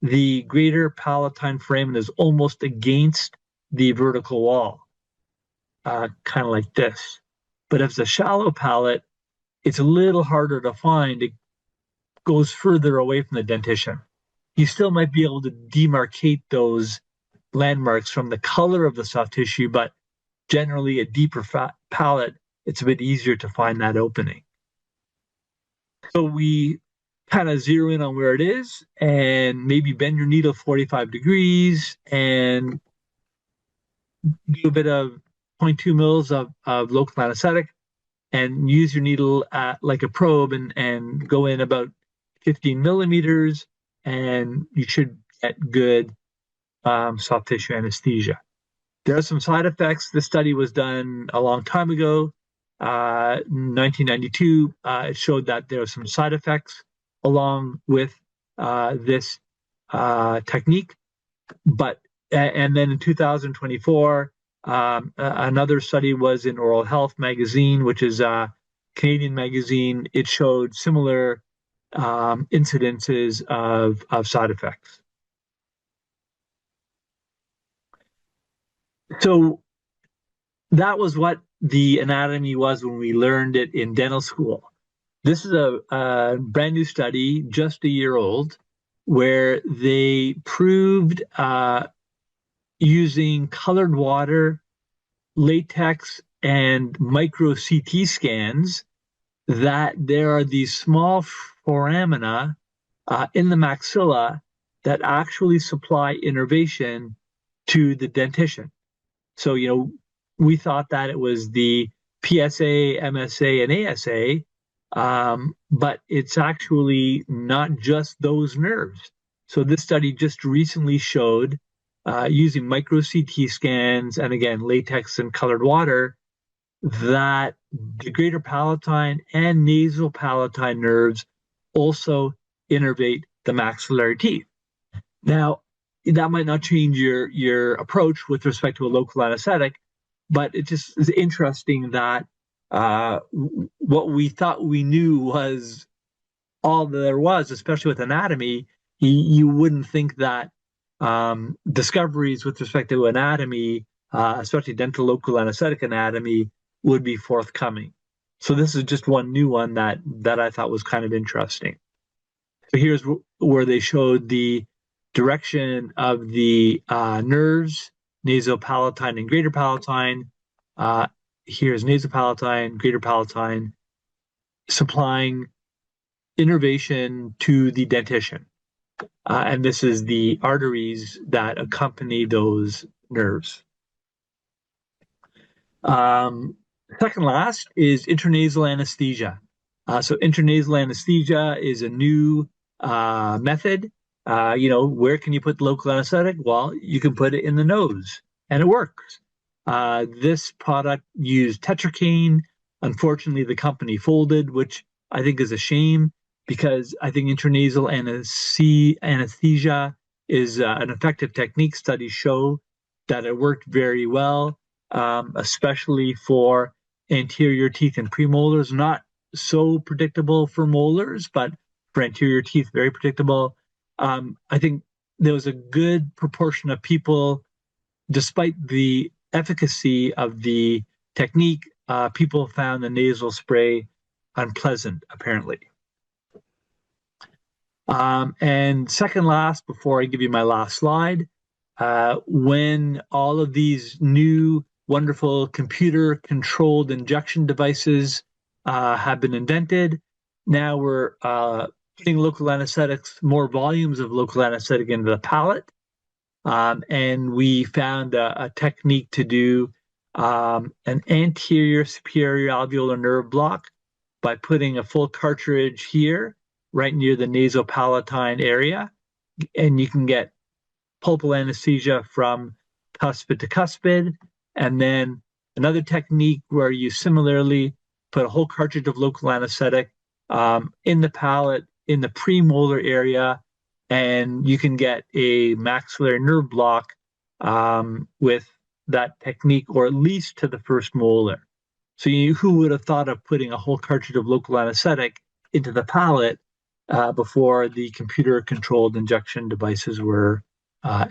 the greater palatine foramen is almost against the vertical wall, kind of like this. But if it's a shallow palate, it's a little harder to find. It goes further away from the dentition. You still might be able to demarcate those landmarks from the color of the soft tissue, but generally a deeper palate, it's a bit easier to find that opening. So we kind of zero in on where it is and maybe bend your needle 45 degrees and do a bit of 0.2 mils of local anesthetic and use your needle like a probe and go in about 15 millimeters, and you should get good soft tissue anesthesia. There are some side effects. This study was done a long time ago, 1992. It showed that there are some side effects along with this technique, but and then in 2024, another study was in Oral Health magazine, which is a Canadian magazine. It showed similar incidences of side effects. So that was what the anatomy was when we learned it in dental school. This is a brand new study, just a year old, where they proved using colored water, latex, and micro CT scans that there are these small foramina in the maxilla that actually supply innervation to the dentition. So, we thought that it was the PSA, MSA, and ASA, but it's actually not just those nerves. So this study just recently showed, using micro CT scans and again, latex and colored water, that the greater palatine and nasal palatine nerves also innervate the maxillary teeth. Now, that might not change your approach with respect to a local anesthetic, but it just is interesting that what we thought we knew was all there was, especially with anatomy. You wouldn't think that discoveries with respect to anatomy, especially dental local anesthetic anatomy, would be forthcoming. So this is just one new one that I thought was kind of interesting. So here's where they showed the direction of the nerves, nasopalatine and greater palatine. Here's nasopalatine, greater palatine, supplying innervation to the dentition. And this is the arteries that accompany those nerves. Second last is intranasal anesthesia. So intranasal anesthesia is a new method. Where can you put local anesthetic? Well, you can put it in the nose, and it works. This product used tetracaine. Unfortunately, the company folded, which I think is a shame, because I think intranasal anesthesia is an effective technique. Studies show that it worked very well, especially for anterior teeth and premolars. Not so predictable for molars, but for anterior teeth, very predictable. I think there was a good proportion of people, despite the efficacy of the technique, people found the nasal spray unpleasant, apparently. And second last, before I give you my last slide, when all of these new wonderful computer-controlled injection devices have been invented, now we're putting local anesthetics, more volumes of local anesthetic into the palate. And we found a technique to do an anterior superior alveolar nerve block by putting a full cartridge here, right near the nasopalatine area. And you can get pulpal anesthesia from cuspid to cuspid. And then another technique where you similarly put a whole cartridge of local anesthetic in the palate, in the premolar area, and you can get a maxillary nerve block with that technique, or at least to the first molar. So who would have thought of putting a whole cartridge of local anesthetic into the palate before the computer-controlled injection devices were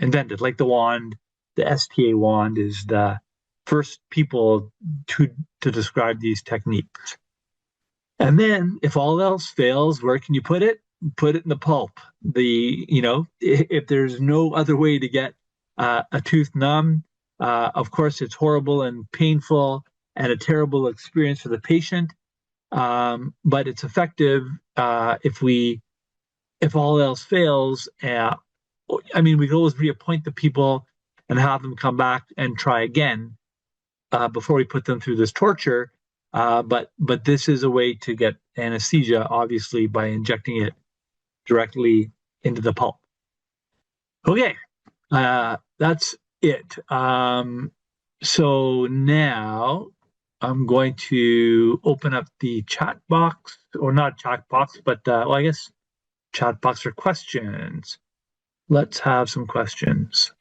invented? Like the wand, the STA wand is the first people to describe these techniques. And then, if all else fails, where can you put it? Put it in the pulp. If there's no other way to get a tooth numb, of course, it's horrible and painful and a terrible experience for the patient. But it's effective if all else fails. We can always reappoint the people and have them come back and try again before we put them through this torture. But this is a way to get anesthesia, obviously, by injecting it directly into the pulp. Okay, that's it. So now I'm going to open up the chat box, or not chat box, but I guess chat box for questions. Let's have some questions.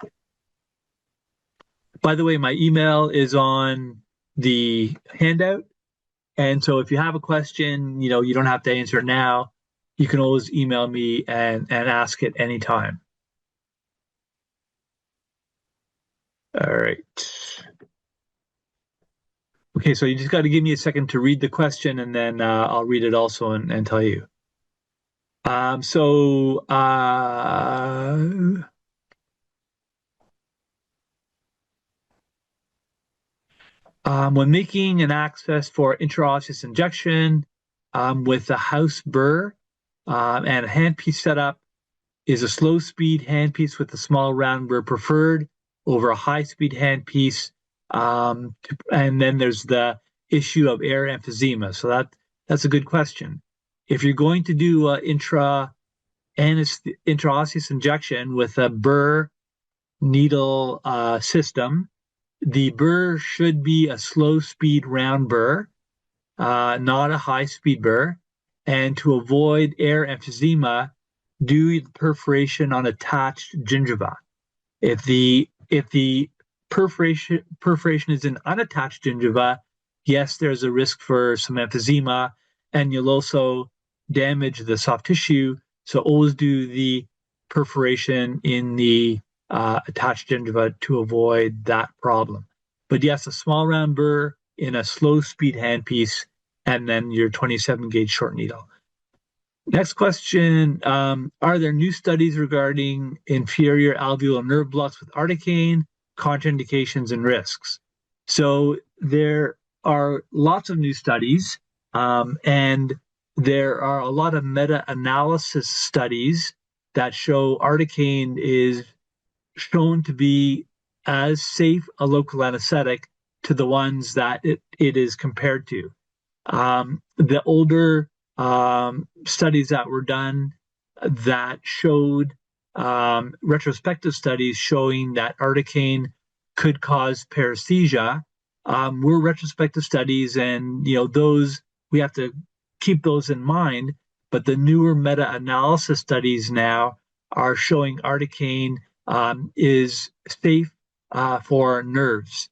By the way, my email is on the handout. And so if you have a question, you don't have to answer it now. You can always email me and ask it anytime. All right. Okay, so you just got to give me a second to read the question, and then I'll read it also and tell you. When making an access for intraosseous injection with a house burr and a handpiece setup, is a slow speed handpiece with a small round burr preferred over a high speed handpiece? And then there's the issue of air emphysema. So that's a good question. If you're going to do intraosseous injection with a burr needle system, the burr should be a slow speed round burr, not a high speed burr. And to avoid air emphysema, do the perforation on attached gingiva. If the perforation is in unattached gingiva, yes, there's a risk for some emphysema, and you'll also damage the soft tissue. So always do the perforation in the attached gingiva to avoid that problem. But yes, a small round burr in a slow speed handpiece, and then your 27 gauge short needle. Next question, are there new studies regarding inferior alveolar nerve blocks with articaine, contraindications, and risks? So there are lots of new studies, and there are a lot of meta-analysis studies that show articaine is shown to be as safe a local anesthetic to the ones that it is compared to. The older studies that were done that showed retrospective studies showing that articaine could cause paresthesia were retrospective studies, and those we have to keep those in mind. But the newer meta-analysis studies now are showing articaine is safe for nerves.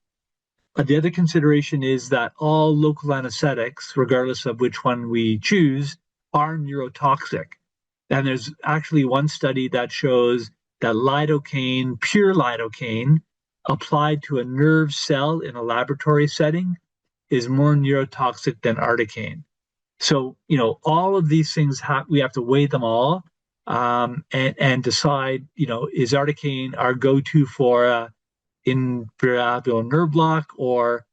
The other consideration is that all local anesthetics, regardless of which one we choose, are neurotoxic. And there's actually one study that shows that lidocaine, pure lidocaine, applied to a nerve cell in a laboratory setting is more neurotoxic than articaine. So, all of these things, we have to weigh them all and decide, is articaine our go-to for inferior alveolar nerve block, or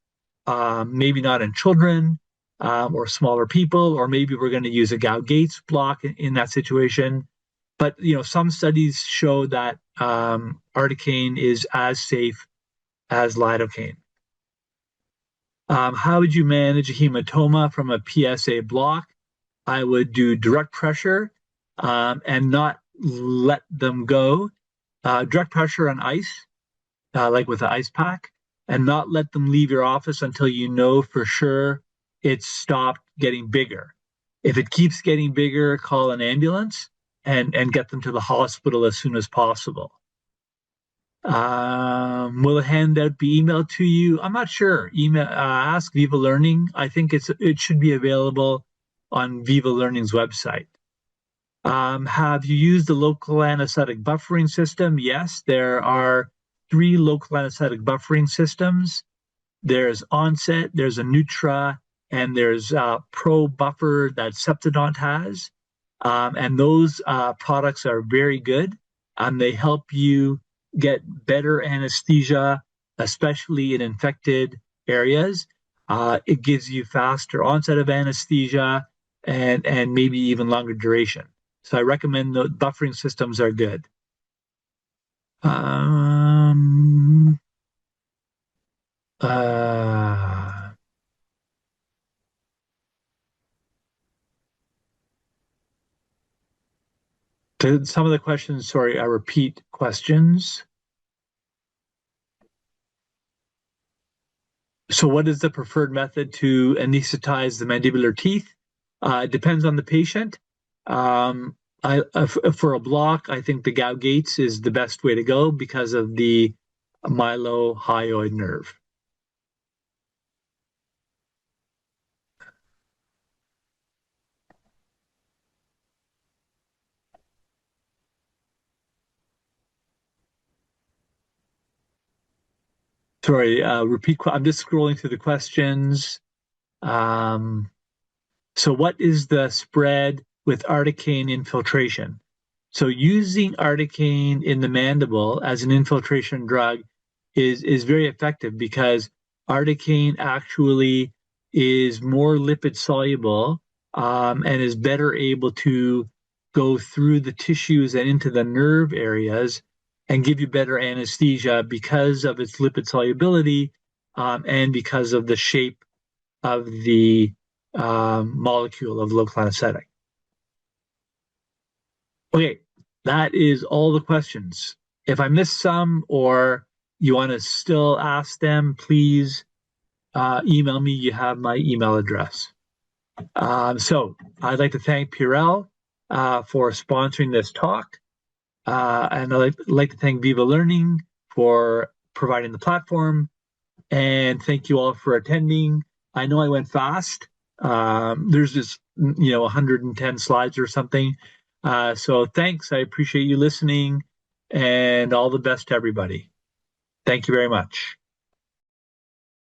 maybe not in children or smaller people, or maybe we're going to use a Gauge block in that situation. But some studies show that articaine is as safe as lidocaine. How would you manage a hematoma from a PSA block? I would do direct pressure and not let them go. Direct pressure on ice, like with an ice pack, and not let them leave your office until you know for sure it's stopped getting bigger. If it keeps getting bigger, call an ambulance and get them to the hospital as soon as possible. Will the handout be emailed to you? I'm not sure. Ask Viva Learning. I think it should be available on Viva Learning's website. Have you used the local anesthetic buffering system? Yes, there are 3 local anesthetic buffering systems. There's Onset, there's a Nutra, and there's Pro Buffer that Septidont has. And those products are very good. They help you get better anesthesia, especially in infected areas. It gives you faster onset of anesthesia and maybe even longer duration. So I recommend the buffering systems are good. Some of the questions, sorry, I repeat questions. So what is the preferred method to anesthetize the mandibular teeth? It depends on the patient. For a block, I think the Gauge is the best way to go because of the mylohyoid nerve. Sorry, repeat. I'm just scrolling through the questions. Um, so, what is the spread with articaine infiltration? So, using articaine in the mandible as an infiltration drug is very effective because articaine actually is more lipid soluble and is better able to go through the tissues and into the nerve areas and give you better anesthesia because of its lipid solubility and because of the shape of the molecule of local anesthetic. Okay, that is all the questions. If I missed some or you want to still ask them, please email me. You have my email address. So I'd like to thank Purell for sponsoring this talk. And I'd like to thank Viva Learning for providing the platform. And thank you all for attending. I know I went fast. There's just, 110 slides or something. So thanks. I appreciate you listening and all the best to everybody. Thank you very much.